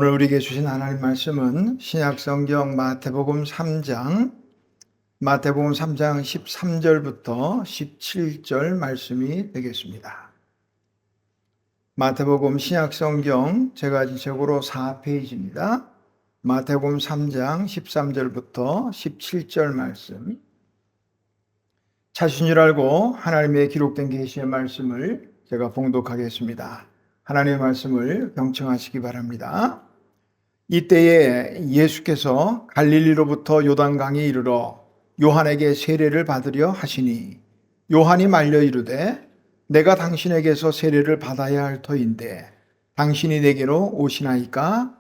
오늘 우리에게 주신 하나님 말씀은 신약성경 마태복음 3장 13절부터 17절 말씀이 되겠습니다. 마태복음 신약성경 제가 책으로 4페이지입니다. 마태복음 3장 13절부터 17절 말씀. 찾으신 줄 알고 하나님의 기록된 계시의 말씀을 제가 봉독하겠습니다. 하나님의 말씀을 경청하시기 바랍니다. 이때에 예수께서 갈릴리로부터 요단강에 이르러 요한에게 세례를 받으려 하시니 요한이 말려 이르되 내가 당신에게서 세례를 받아야 할 터인데 당신이 내게로 오시나이까?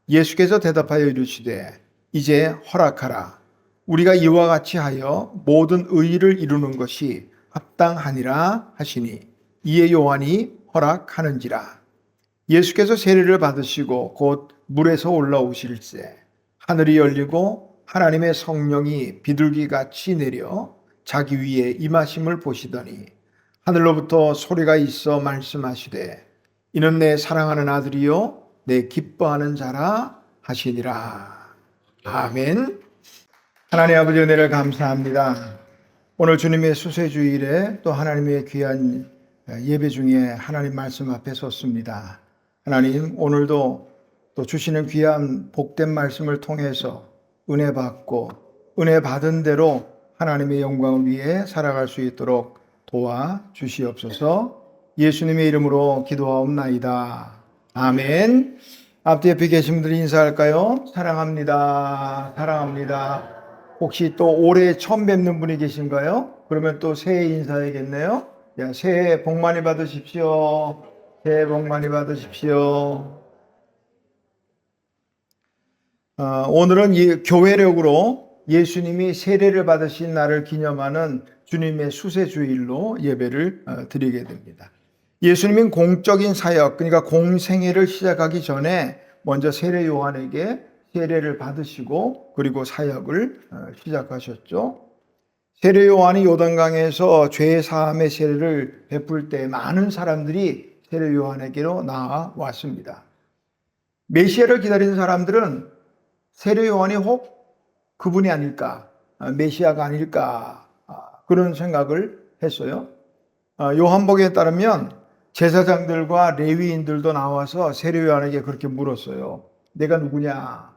예수께서 대답하여 이르시되 이제 허락하라. 우리가 이와 같이 하여 모든 의의를 이루는 것이 합당하니라 하시니 이에 요한이 허락하는지라. 예수께서 세례를 받으시고 곧 물에서 올라오실새 하늘이 열리고 하나님의 성령이 비둘기같이 내려 자기 위에 임하심을 보시더니 하늘로부터 소리가 있어 말씀하시되 이는 내 사랑하는 아들이요 내 기뻐하는 자라 하시니라. 아멘. 하나님 아버지 은혜를 감사합니다. 오늘 주님의 수세주일에 또 하나님의 귀한 예배 중에 하나님 말씀 앞에 섰습니다. 하나님, 오늘도 또 주시는 귀한 복된 말씀을 통해서 은혜 받고 은혜 받은 대로 하나님의 영광을 위해 살아갈 수 있도록 도와주시옵소서. 예수님의 이름으로 기도하옵나이다. 아멘. 앞뒤 옆에 계신 분들이 인사할까요? 사랑합니다. 사랑합니다. 혹시 또 올해 처음 뵙는 분이 계신가요? 그러면 또 새해 인사해야겠네요. 야, 새해 복 많이 받으십시오. 새해 복 많이 받으십시오. 오늘은 이 교회력으로 예수님이 세례를 받으신 날을 기념하는 주님의 수세주일로 예배를 드리게 됩니다. 예수님은 공적인 사역, 그러니까 공생애를 시작하기 전에 먼저 세례 요한에게 세례를 받으시고 그리고 사역을 시작하셨죠. 세례 요한이 요단강에서 죄 사함의 세례를 베풀 때 많은 사람들이 세례 요한에게로 나왔습니다. 메시아를 기다리는 사람들은 세례 요한이 혹 그분이 아닐까, 메시아가 아닐까 그런 생각을 했어요. 요한복음에 따르면 제사장들과 레위인들도 나와서 세례 요한에게 그렇게 물었어요. 내가 누구냐?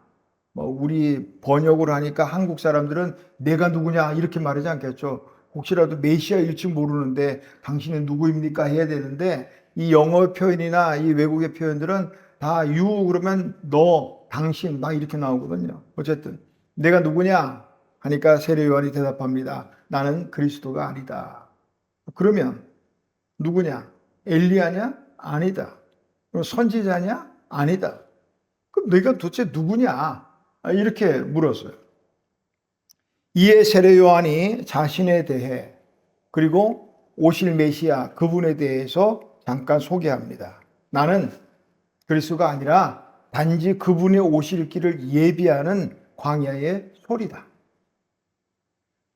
우리 번역을 하니까 한국 사람들은 내가 누구냐 이렇게 말하지 않겠죠. 혹시라도 메시아일지 모르는데 당신은 누구입니까 해야 되는데 이 영어 표현이나 이 외국의 표현들은 다 you 그러면 너, 당신 막 이렇게 나오거든요. 어쨌든 내가 누구냐 하니까 세례 요한이 대답합니다. 나는 그리스도가 아니다. 그러면 누구냐? 엘리야냐? 아니다. 그럼 선지자냐? 아니다. 그럼 너희가 도대체 누구냐? 이렇게 물었어요. 이에 세례 요한이 자신에 대해 그리고 오실 메시아 그분에 대해서 잠깐 소개합니다. 나는 그리스도가 아니라 단지 그분이 오실 길을 예비하는 광야의 소리다.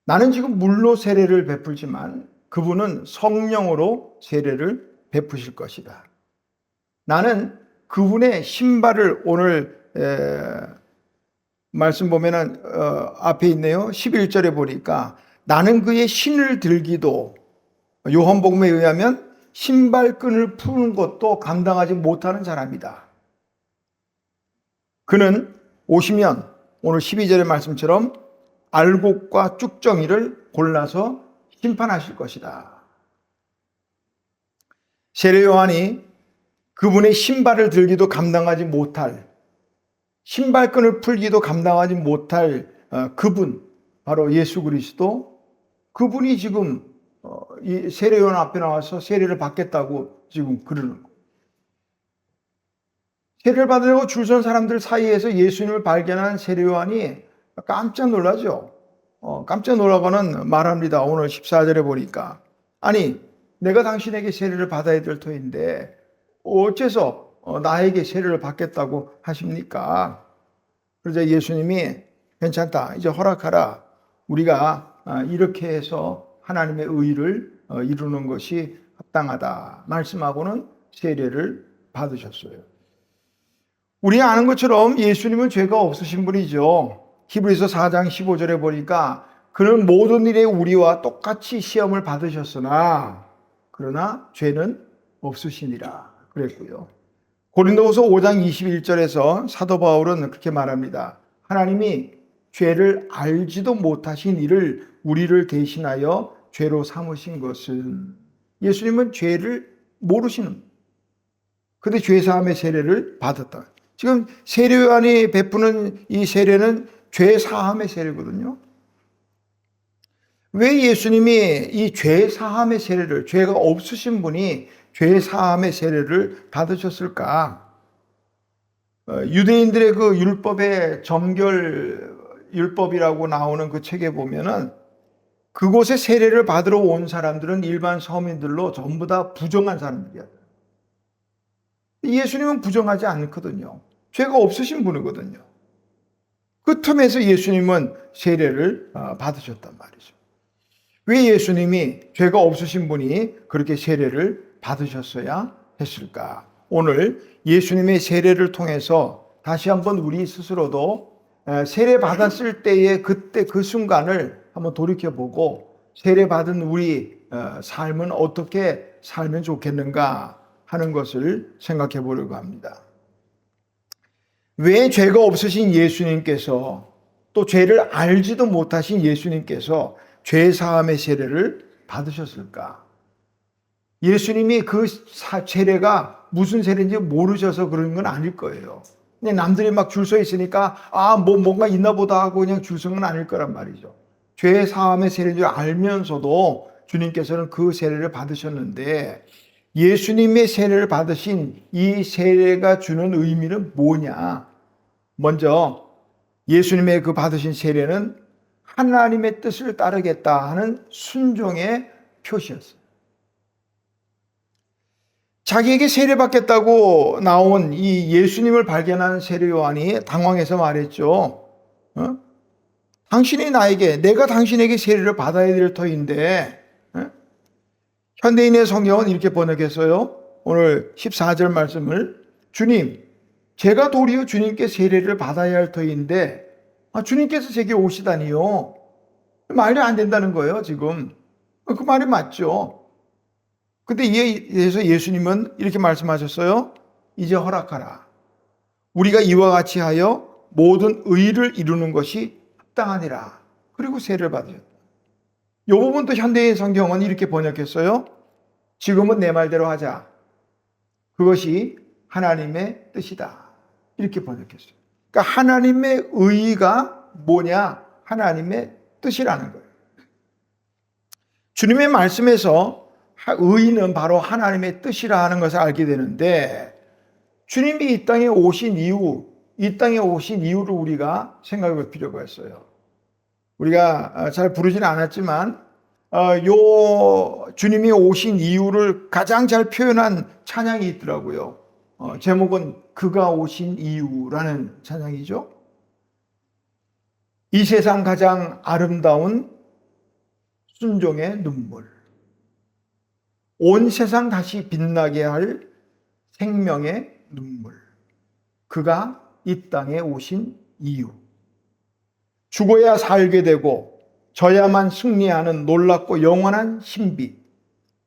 나는 지금 물로 세례를 베풀지만 그분은 성령으로 세례를 베푸실 것이다. 나는 그분의 신발을 오늘 말씀 보면은 앞에 있네요. 11절에 보니까 나는 그의 신을 들기도 요한복음에 의하면 신발끈을 푸는 것도 감당하지 못하는 사람이다. 그는 오시면 오늘 12절의 말씀처럼 알곡과 쭉정이를 골라서 심판하실 것이다. 세례 요한이 그분의 신발을 들기도 감당하지 못할, 신발끈을 풀기도 감당하지 못할 그분, 바로 예수 그리스도, 그분이 지금 이 세례 요한 앞에 나와서 세례를 받겠다고 지금 그러는 거예요. 세례를 받으려고 줄 선 사람들 사이에서 예수님을 발견한 세례 요한이 깜짝 놀라죠. 깜짝 놀라고는 말합니다. 오늘 14절에 보니까 아니 내가 당신에게 세례를 받아야 될 터인데 어째서 나에게 세례를 받겠다고 하십니까? 그러자 예수님이 괜찮다. 이제 허락하라. 우리가 이렇게 해서 하나님의 의를 이루는 것이 합당하다. 말씀하고는 세례를 받으셨어요. 우리 아는 것처럼 예수님은 죄가 없으신 분이죠. 히브리서 4장 15절에 보니까 그는 모든 일에 우리와 똑같이 시험을 받으셨으나 그러나 죄는 없으시니라 그랬고요. 고린도후서 5장 21절에서 사도 바울은 그렇게 말합니다. 하나님이 죄를 알지도 못하신 이를 우리를 대신하여 죄로 삼으신 것은, 예수님은 죄를 모르시는, 근데 죄사함의 세례를 받았다. 지금 세례요한이 베푸는 이 세례는 죄사함의 세례거든요. 왜 예수님이 이 죄사함의 세례를, 죄가 없으신 분이 죄사함의 세례를 받으셨을까? 유대인들의 그 율법의 정결 율법이라고 나오는 그 책에 보면은 그곳에 세례를 받으러 온 사람들은 일반 서민들로 전부 다 부정한 사람들이야. 예수님은 부정하지 않거든요. 죄가 없으신 분이거든요. 그 틈에서 예수님은 세례를 받으셨단 말이죠. 왜 예수님이 죄가 없으신 분이 그렇게 세례를 받으셨어야 했을까? 오늘 예수님의 세례를 통해서 다시 한번 우리 스스로도 세례 받았을 때의 그때 그 순간을 한번 돌이켜보고 세례 받은 우리 삶은 어떻게 살면 좋겠는가 하는 것을 생각해 보려고 합니다. 왜 죄가 없으신 예수님께서, 또 죄를 알지도 못하신 예수님께서 죄사함의 세례를 받으셨을까? 예수님이 그 세례가 무슨 세례인지 모르셔서 그런 건 아닐 거예요. 그냥 남들이 막 줄 서 있으니까 뭔가 있나 보다 하고 그냥 줄 선 건 아닐 거란 말이죠. 죄사함의 세례인 줄 알면서도 주님께서는 그 세례를 받으셨는데, 예수님의 세례를 받으신 이 세례가 주는 의미는 뭐냐? 먼저 예수님의 그 받으신 세례는 하나님의 뜻을 따르겠다 하는 순종의 표시였어요. 자기에게 세례받겠다고 나온 이 예수님을 발견한 세례 요한이 당황해서 말했죠. 당신이 나에게, 내가 당신에게 세례를 받아야 될 터인데, 현대인의 성경은 이렇게 번역했어요. 오늘 14절 말씀을, 주님, 제가 도리어 주님께 세례를 받아야 할 터인데 주님께서 제게 오시다니요. 말이 안 된다는 거예요, 지금. 그 말이 맞죠. 근데 이에 대해서 예수님은 이렇게 말씀하셨어요. 이제 허락하라. 우리가 이와 같이 하여 모든 의를 이루는 것이 합당하니라. 그리고 세례를 받으셨다. 이 부분도 현대인 성경은 이렇게 번역했어요. 지금은 내 말대로 하자. 그것이 하나님의 뜻이다. 이렇게 번역했어요. 그러니까 하나님의 의의가 뭐냐? 하나님의 뜻이라는 거예요. 주님의 말씀에서 의의는 바로 하나님의 뜻이라 하는 것을 알게 되는데, 주님이 이 땅에 오신 이유를 우리가 생각해 볼 필요가 있어요. 우리가 잘 부르지는 않았지만 주님이 오신 이유를 가장 잘 표현한 찬양이 있더라고요. 제목은 그가 오신 이유라는 찬양이죠. 이 세상 가장 아름다운 순종의 눈물, 온 세상 다시 빛나게 할 생명의 눈물, 그가 이 땅에 오신 이유, 죽어야 살게 되고 져야만 승리하는 놀랍고 영원한 신비,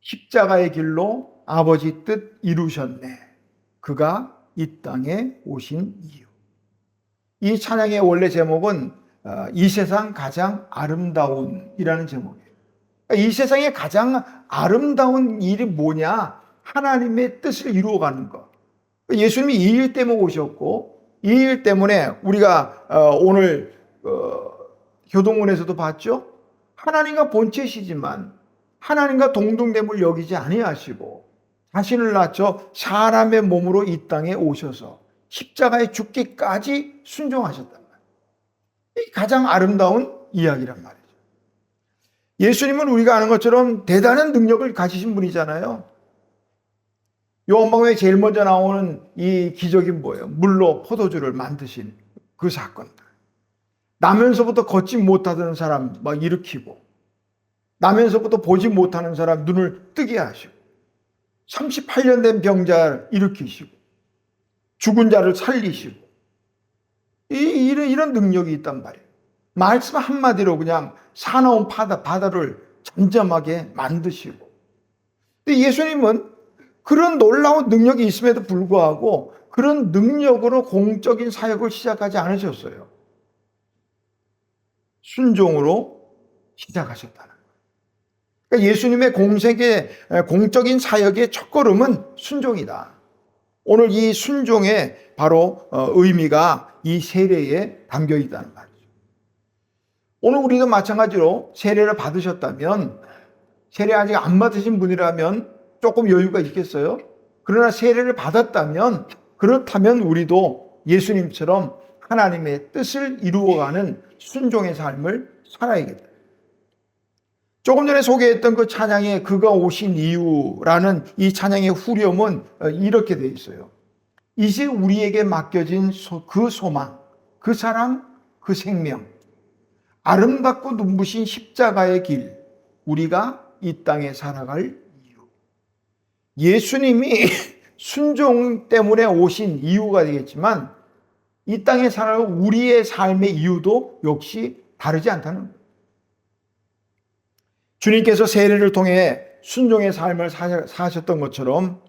십자가의 길로 아버지 뜻 이루셨네, 그가 이 땅에 오신 이유. 이 찬양의 원래 제목은 이 세상 가장 아름다운 이라는 제목이에요. 이 세상에 가장 아름다운 일이 뭐냐? 하나님의 뜻을 이루어가는 것. 예수님이 이 일 때문에 오셨고, 이 일 때문에 우리가 오늘 교동문에서도 봤죠? 하나님과 본체시지만 하나님과 동등됨을 여기지 아니하시고 자신을 낮춰 사람의 몸으로 이 땅에 오셔서 십자가에 죽기까지 순종하셨단 말이에요. 이 가장 아름다운 이야기란 말이에요. 예수님은 우리가 아는 것처럼 대단한 능력을 가지신 분이잖아요. 요한복음에 제일 먼저 나오는 이 기적이 뭐예요? 물로 포도주를 만드신 그 사건들. 나면서부터 걷지 못하던 사람 막 일으키고, 나면서부터 보지 못하는 사람 눈을 뜨게 하시고, 38년 된 병자를 일으키시고, 죽은 자를 살리시고 이런 능력이 있단 말이에요. 말씀 한마디로 그냥 사나운 바다를 잠잠하게 만드시고. 근데 예수님은 그런 놀라운 능력이 있음에도 불구하고 그런 능력으로 공적인 사역을 시작하지 않으셨어요. 순종으로 시작하셨다는 거예요. 그러니까 예수님의 공적인 사역의 첫걸음은 순종이다. 오늘 이 순종의 바로 의미가 이 세례에 담겨 있다는 말이죠. 오늘 우리도 마찬가지로 세례를 받으셨다면, 세례 아직 안 받으신 분이라면 조금 여유가 있겠어요? 그러나 세례를 받았다면, 그렇다면 우리도 예수님처럼 하나님의 뜻을 이루어가는 순종의 삶을 살아야겠다. 조금 전에 소개했던 그 찬양의 그가 오신 이유라는 이 찬양의 후렴은 이렇게 되어 있어요. 이제 우리에게 맡겨진 그 소망, 그 사랑, 그 생명, 아름답고 눈부신 십자가의 길, 우리가 이 땅에 살아갈 이유. 예수님이 순종 때문에 오신 이유가 되겠지만 이 땅에 살아갈 우리의 삶의 이유도 역시 다르지 않다는 거예요. 주님께서 세례를 통해 순종의 삶을 사셨던 것처럼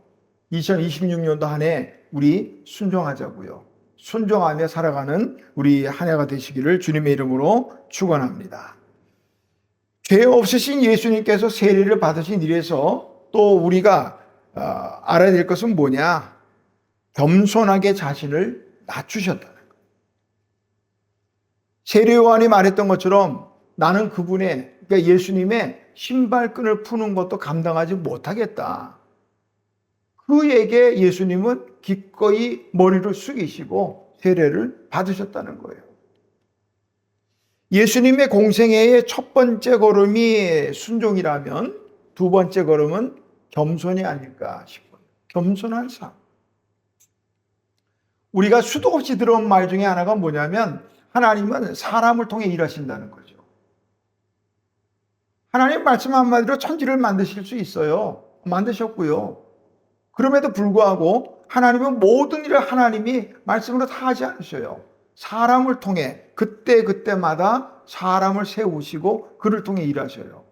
2026년도 한 해 우리 순종하자고요. 순종하며 살아가는 우리 한 해가 되시기를 주님의 이름으로 축원합니다. 죄 없으신 예수님께서 세례를 받으신 일에서 또 우리가 알아야 될 것은 뭐냐? 겸손하게 자신을 낮추셨다는 거예요. 세례 요한이 말했던 것처럼 나는 그러니까 예수님의 신발끈을 푸는 것도 감당하지 못하겠다. 그에게 예수님은 기꺼이 머리를 숙이시고 세례를 받으셨다는 거예요. 예수님의 공생애의 첫 번째 걸음이 순종이라면 두 번째 걸음은 겸손이 아닐까 싶어요. 겸손한 삶. 우리가 수도 없이 들어온 말 중에 하나가 뭐냐면 하나님은 사람을 통해 일하신다는 거죠. 하나님 말씀 한마디로 천지를 만드실 수 있어요. 만드셨고요. 그럼에도 불구하고 하나님은 모든 일을 하나님이 말씀으로 다 하지 않으셔요. 사람을 통해 그때마다 사람을 세우시고 그를 통해 일하셔요.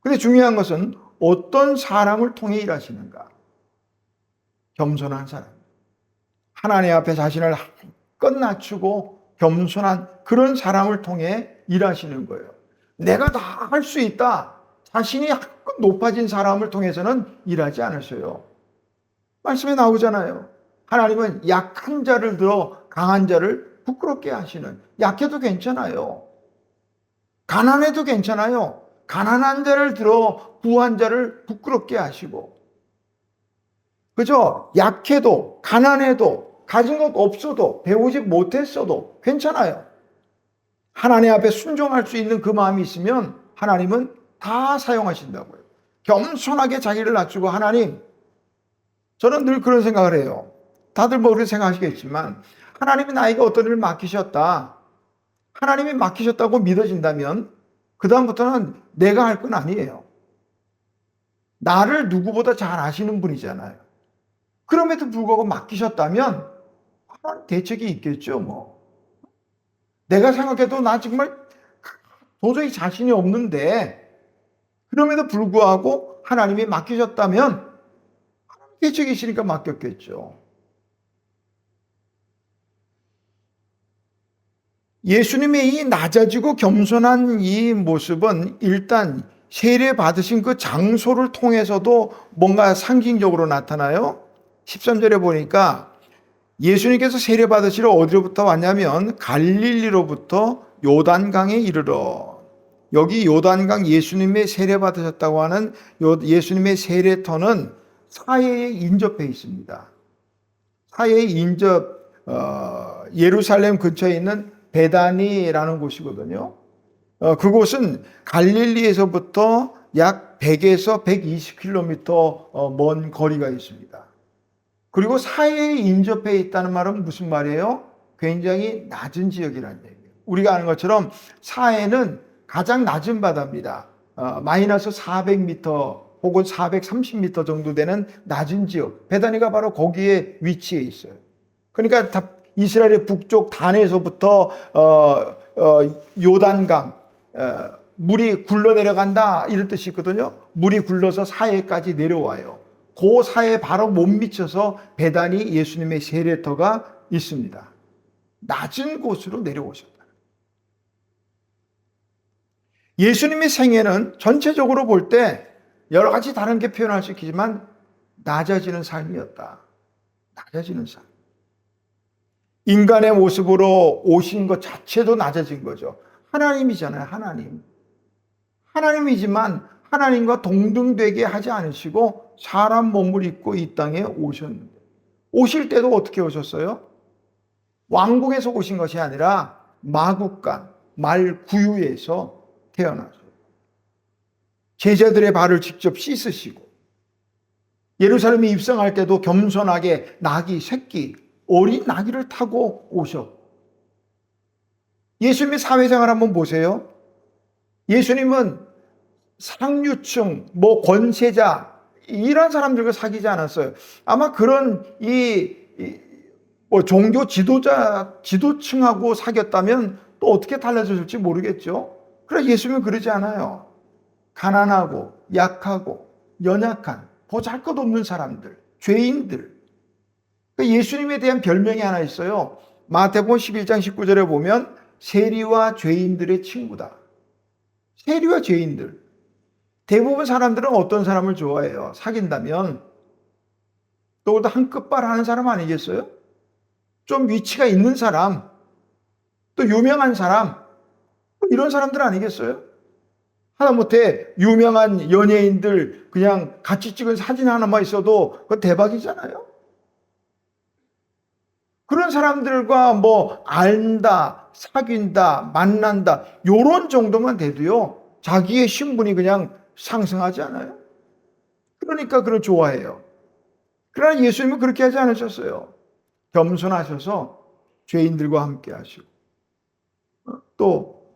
근데 중요한 것은 어떤 사람을 통해 일하시는가? 겸손한 사람. 하나님 앞에 자신을 한껏 낮추고 겸손한 그런 사람을 통해 일하시는 거예요. 내가 다 할 수 있다. 자신이 한껏 높아진 사람을 통해서는 일하지 않으셔요. 말씀에 나오잖아요. 하나님은 약한 자를 들어 강한 자를 부끄럽게 하시는. 약해도 괜찮아요. 가난해도 괜찮아요. 가난한 자를 들어 부한 자를 부끄럽게 하시고. 그죠? 약해도 가난해도 가진 것 없어도 배우지 못했어도 괜찮아요. 하나님 앞에 순종할 수 있는 그 마음이 있으면 하나님은 다 사용하신다고요. 겸손하게 자기를 낮추고 하나님, 저는 늘 그런 생각을 해요. 다들 뭐 그렇게 생각하시겠지만 하나님이 나에게 어떤 일을 맡기셨다. 하나님이 맡기셨다고 믿어진다면 그 다음부터는 내가 할 건 아니에요. 나를 누구보다 잘 아시는 분이잖아요. 그럼에도 불구하고 맡기셨다면 대책이 있겠죠. 뭐 내가 생각해도 나 정말 도저히 자신이 없는데 그럼에도 불구하고 하나님이 맡기셨다면 대책이 있으니까 맡겼겠죠. 예수님의 이 낮아지고 겸손한 이 모습은 일단 세례 받으신 그 장소를 통해서도 뭔가 상징적으로 나타나요. 13절에 보니까 예수님께서 세례 받으시러 어디로부터 왔냐면 갈릴리로부터 요단강에 이르러. 여기 요단강 예수님의 세례 받으셨다고 하는 예수님의 세례터는 사해에 인접해 있습니다. 사해에 예루살렘 근처에 있는 베다니라는 곳이거든요. 그곳은 갈릴리에서부터 약 100에서 120km 먼 거리가 있습니다. 그리고 사해에 인접해 있다는 말은 무슨 말이에요? 굉장히 낮은 지역이라는 얘기예요. 우리가 아는 것처럼 사해는 가장 낮은 바다입니다. 마이너스 400m 혹은 430m 정도 되는 낮은 지역, 베다니가 바로 거기에 위치해 있어요. 그러니까 이스라엘의 북쪽 단에서부터 요단강 물이 굴러 내려간다 이런 뜻이 있거든요. 물이 굴러서 사해까지 내려와요. 그 사해에 바로 못 미쳐서 베다니 예수님의 세례터가 있습니다. 낮은 곳으로 내려오셨다. 예수님의 생애는 전체적으로 볼 때 여러 가지 다른 게 표현할 수 있지만 낮아지는 삶이었다. 낮아지는 삶. 인간의 모습으로 오신 것 자체도 낮아진 거죠. 하나님이잖아요. 하나님이지만 하나님과 동등되게 하지 않으시고 사람 몸을 입고 이 땅에 오셨는데, 오실 때도 어떻게 오셨어요? 왕궁에서 오신 것이 아니라 마국간, 말구유에서 태어나셨어요. 제자들의 발을 직접 씻으시고, 예루살렘에 입성할 때도 겸손하게 나귀, 새끼, 어린 나귀를 타고 오셨고, 예수님의 사회생활 한번 보세요. 예수님은 상류층, 권세자, 이런 사람들과 사귀지 않았어요. 아마 그런 종교 지도층하고 사귀었다면 또 어떻게 달라졌을지 모르겠죠. 그러나 예수님은 그러지 않아요. 가난하고 약하고 연약한 보잘것없는 사람들, 죄인들. 예수님에 대한 별명이 하나 있어요. 마태복음 11장 19절에 보면 세리와 죄인들의 친구다. 세리와 죄인들. 대부분 사람들은 어떤 사람을 좋아해요? 사귄다면 또보다 한 끝발 하는 사람 아니겠어요? 좀 위치가 있는 사람, 또 유명한 사람, 이런 사람들 아니겠어요? 하다못해 유명한 연예인들 그냥 같이 찍은 사진 하나만 있어도 그거 대박이잖아요. 그런 사람들과 알다, 사귄다, 만난다, 요런 정도만 돼도요, 자기의 신분이 그냥 상승하지 않아요? 그러니까 그걸 좋아해요. 그러나 예수님은 그렇게 하지 않으셨어요. 겸손하셔서 죄인들과 함께 하시고, 또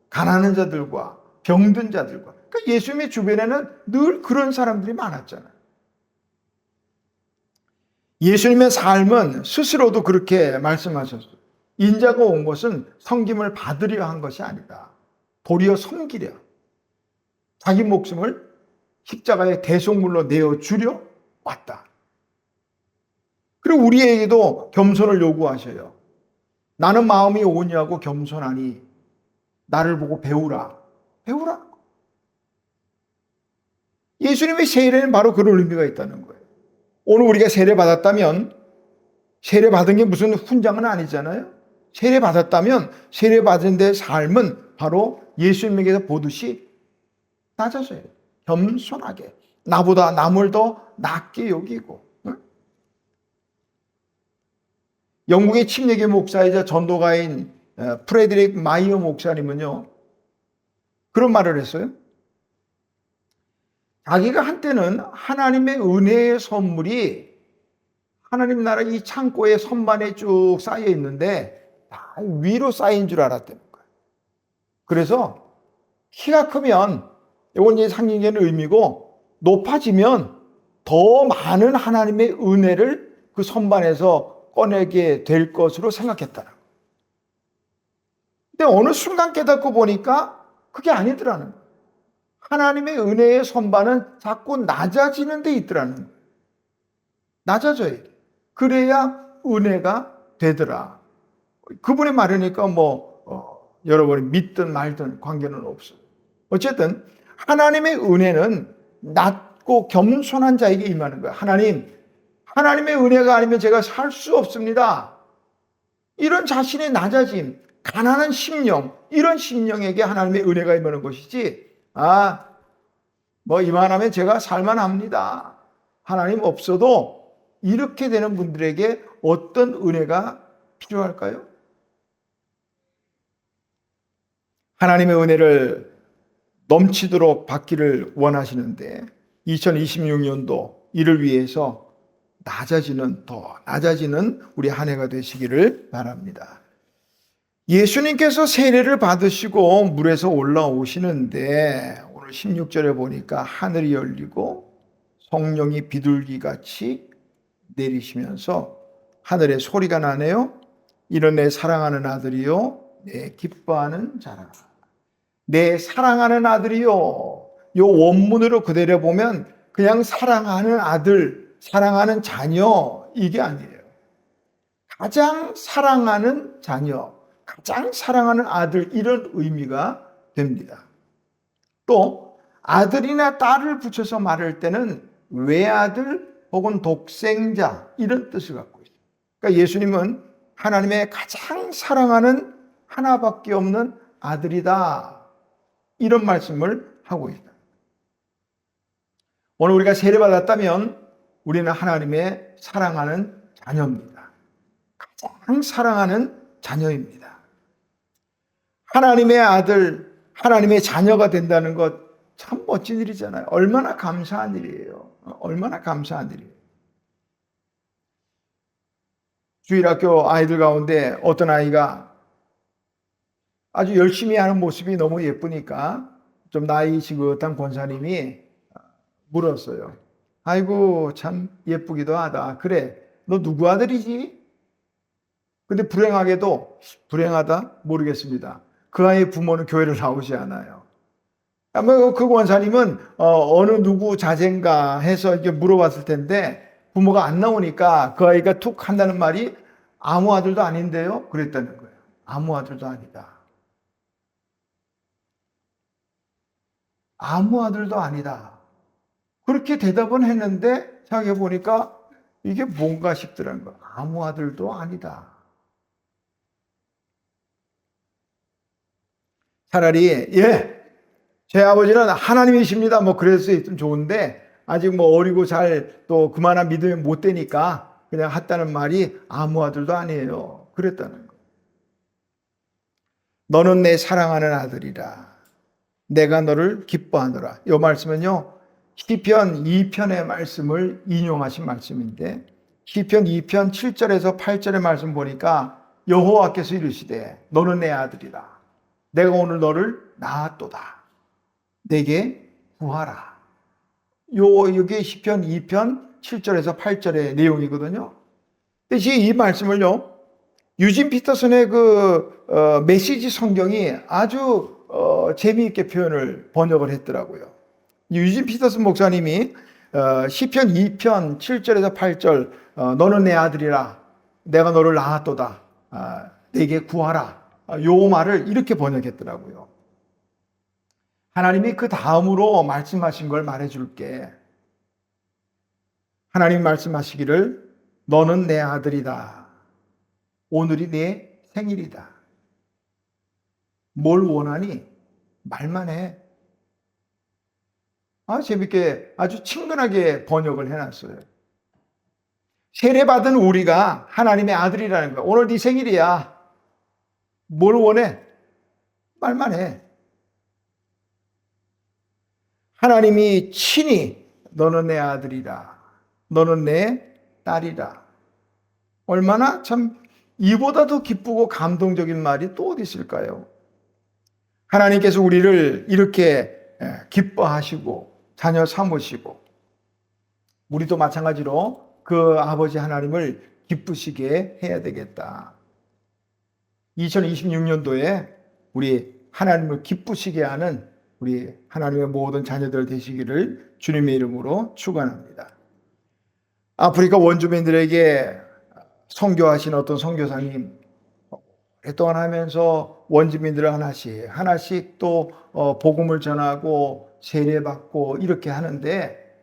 가난한 자들과 병든 자들과, 그러니까 예수님의 주변에는 늘 그런 사람들이 많았잖아요. 예수님의 삶은 스스로도 그렇게 말씀하셨어요. 인자가 온 것은 섬김을 받으려 한 것이 아니다. 도리어 섬기려. 자기 목숨을 십자가의 대속물로 내어주려 왔다. 그리고 우리에게도 겸손을 요구하셔요. 나는 마음이 온유하고 겸손하니 나를 보고 배우라. 배우라. 예수님의 세례는 바로 그런 의미가 있다는 거예요. 오늘 우리가 세례 받았다면, 세례 받은 게 무슨 훈장은 아니잖아요. 세례 받았다면 세례 받은 데의 삶은 바로 예수님에게서 보듯이 낮아져요. 겸손하게. 나보다 남을 더 낮게 여기고. 영국의 침례교 목사이자 전도가인 프레드릭 마이어 목사님은요, 그런 말을 했어요. 자기가 한때는 하나님의 은혜의 선물이 하나님 나라 이 창고에 선반에 쭉 쌓여 있는데 다 위로 쌓인 줄 알았다는 거예요. 그래서 키가 크면, 이건 이제 상징적인 의미고, 높아지면 더 많은 하나님의 은혜를 그 선반에서 꺼내게 될 것으로 생각했다는 거예요. 근데 어느 순간 깨닫고 보니까 그게 아니더라는 거예요. 하나님의 은혜의 선반은 자꾸 낮아지는 데 있더라는 거예요. 낮아져야 돼. 그래야 은혜가 되더라. 그분의 말이니까 여러분이 믿든 말든 관계는 없어요. 어쨌든 하나님의 은혜는 낮고 겸손한 자에게 임하는 거예요. 하나님의 은혜가 아니면 제가 살 수 없습니다. 이런 자신의 낮아짐, 가난한 심령, 이런 심령에게 하나님의 은혜가 임하는 것이지, 이만하면 제가 살만합니다. 하나님 없어도 이렇게 되는 분들에게 어떤 은혜가 필요할까요? 하나님의 은혜를 넘치도록 받기를 원하시는데 2026년도 이를 위해서 더 낮아지는 우리 한 해가 되시기를 바랍니다. 예수님께서 세례를 받으시고 물에서 올라오시는데 오늘 오늘 16절에 보니까 하늘이 열리고 성령이 비둘기같이 내리시면서 하늘에 소리가 나네요. 이런 내 사랑하는 아들이요, 내 기뻐하는 자라. 내 사랑하는 아들이요. 요 원문으로 그대로 보면 그냥 사랑하는 아들, 사랑하는 자녀, 이게 아니에요. 가장 사랑하는 자녀, 가장 사랑하는 아들, 이런 의미가 됩니다. 또 아들이나 딸을 붙여서 말할 때는 외아들 혹은 독생자, 이런 뜻을 갖고 있어요. 그러니까 예수님은 하나님의 가장 사랑하는 하나밖에 없는 아들이다, 이런 말씀을 하고 있다. 오늘 우리가 세례받았다면 우리는 하나님의 사랑하는 자녀입니다. 가장 사랑하는 자녀입니다. 하나님의 아들, 하나님의 자녀가 된다는 것 참 멋진 일이잖아요. 얼마나 감사한 일이에요. 얼마나 감사한 일이에요. 주일학교 아이들 가운데 어떤 아이가 아주 열심히 하는 모습이 너무 예쁘니까 좀 나이 지긋한 권사님이 물었어요. 아이고, 참 예쁘기도 하다. 그래, 너 누구 아들이지? 근데 불행하다? 모르겠습니다. 그 아이의 부모는 교회를 나오지 않아요. 아마 그 권사님은 어느 누구 자제인가 해서 이렇게 물어봤을 텐데 부모가 안 나오니까 그 아이가 툭 한다는 말이 아무 아들도 아닌데요? 그랬다는 거예요. 아무 아들도 아니다. 아무 아들도 아니다. 그렇게 대답은 했는데 생각해 보니까 이게 뭔가 싶더라는 거예요. 아무 아들도 아니다. 차라리 제 아버지는 하나님이십니다, 뭐 그랬을 수 있으면 좋은데 아직 뭐 어리고 잘 또 그만한 믿음이 못 되니까 그냥 했다는 말이 아무 아들도 아니에요. 그랬다는 거예요. 너는 내 사랑하는 아들이라. 내가 너를 기뻐하노라. 이 말씀은요, 시편 2편의 말씀을 인용하신 말씀인데 시편 2편 7절에서 8절의 말씀 보니까 여호와께서 이르시되 너는 내 아들이라. 내가 오늘 너를 낳았도다. 내게 구하라. 여기 시편 2편 7절에서 8절의 내용이거든요. 근데 이 말씀을요, 유진 피터슨의 메시지 성경이 아주 재미있게 표현을 번역을 했더라고요. 유진 피터슨 목사님이 시편 2편 7절에서 8절 너는 내 아들이라. 내가 너를 낳았도다. 내게 구하라. 요 말을 이렇게 번역했더라고요. 하나님이 그 다음으로 말씀하신 걸 말해줄게. 하나님 말씀하시기를 너는 내 아들이다. 오늘이 내 생일이다. 뭘 원하니? 말만 해. 재밌게 아주 친근하게 번역을 해놨어요. 세례받은 우리가 하나님의 아들이라는 거야. 오늘 네 생일이야. 뭘 원해? 말만 해. 하나님이 친히 너는 내 아들이라. 너는 내 딸이라. 얼마나 참 이보다 더 기쁘고 감동적인 말이 또 어디 있을까요? 하나님께서 우리를 이렇게 기뻐하시고 자녀 삼으시고 우리도 마찬가지로 그 아버지 하나님을 기쁘시게 해야 되겠다. 2026년도에 우리 하나님을 기쁘시게 하는 우리 하나님의 모든 자녀들 되시기를 주님의 이름으로 축원합니다. 아프리카 원주민들에게 선교하신 어떤 선교사님 오랫동안 하면서 원주민들을 하나씩 또 복음을 전하고 세례받고 이렇게 하는데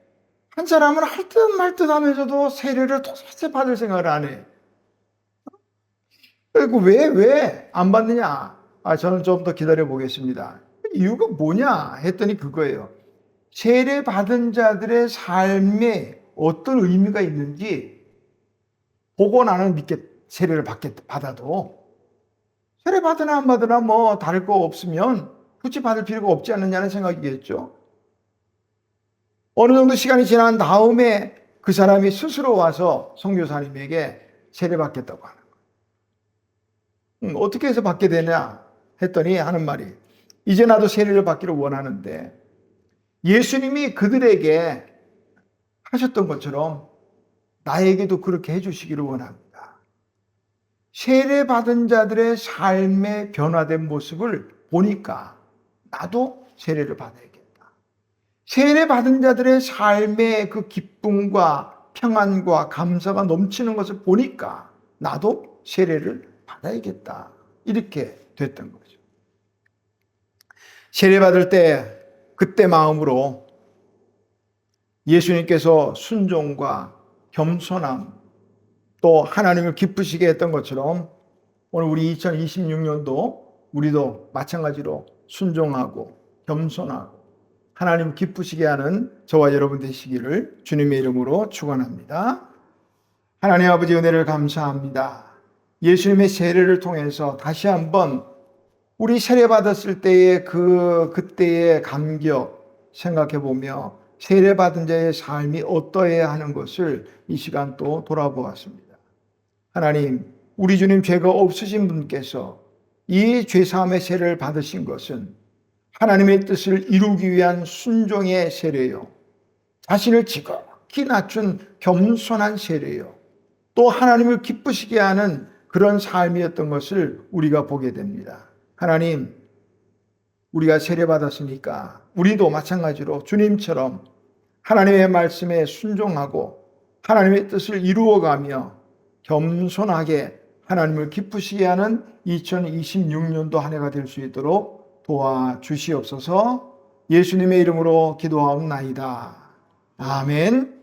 한 사람은 할 듯 말 듯 하면서도 세례를 도대체 받을 생각을 안 해. 그리고 왜 안 받느냐? 저는 좀 더 기다려 보겠습니다. 이유가 뭐냐 했더니 그거예요. 세례 받은 자들의 삶에 어떤 의미가 있는지 보고 나는 세례를 받아도 세례 받으나 안 받으나 뭐 다를 거 없으면 굳이 받을 필요가 없지 않느냐는 생각이겠죠. 어느 정도 시간이 지난 다음에 그 사람이 스스로 와서 선교사님에게 세례 받겠다고 하는 거예요. 어떻게 해서 받게 되냐 했더니 하는 말이 이제 나도 세례를 받기를 원하는데 예수님이 그들에게 하셨던 것처럼 나에게도 그렇게 해주시기를 원합니다. 세례받은 자들의 삶의 변화된 모습을 보니까 나도 세례를 받아야겠다. 세례받은 자들의 삶의 그 기쁨과 평안과 감사가 넘치는 것을 보니까 나도 세례를 받아야겠다. 이렇게 됐던 거죠. 세례받을 때 그때 마음으로 예수님께서 순종과 겸손함 또 하나님을 기쁘시게 했던 것처럼 오늘 우리 2026년도 우리도 마찬가지로 순종하고 겸손하고 하나님 기쁘시게 하는 저와 여러분 되시기를 주님의 이름으로 축원합니다. 하나님 아버지 은혜를 감사합니다. 예수님의 세례를 통해서 다시 한번 우리 세례받았을 때의 그때의 감격 생각해 보며 세례받은 자의 삶이 어떠해야 하는 것을 이 시간 또 돌아보았습니다. 하나님, 우리 주님 죄가 없으신 분께서 이 죄사함의 세례를 받으신 것은 하나님의 뜻을 이루기 위한 순종의 세례요. 자신을 지극히 낮춘 겸손한 세례요. 또 하나님을 기쁘시게 하는 그런 삶이었던 것을 우리가 보게 됩니다. 하나님, 우리가 세례받았으니까 우리도 마찬가지로 주님처럼 하나님의 말씀에 순종하고 하나님의 뜻을 이루어가며 겸손하게 하나님을 기쁘시게 하는 2026년도 한 해가 될 수 있도록 도와주시옵소서. 예수님의 이름으로 기도하옵나이다. 아멘.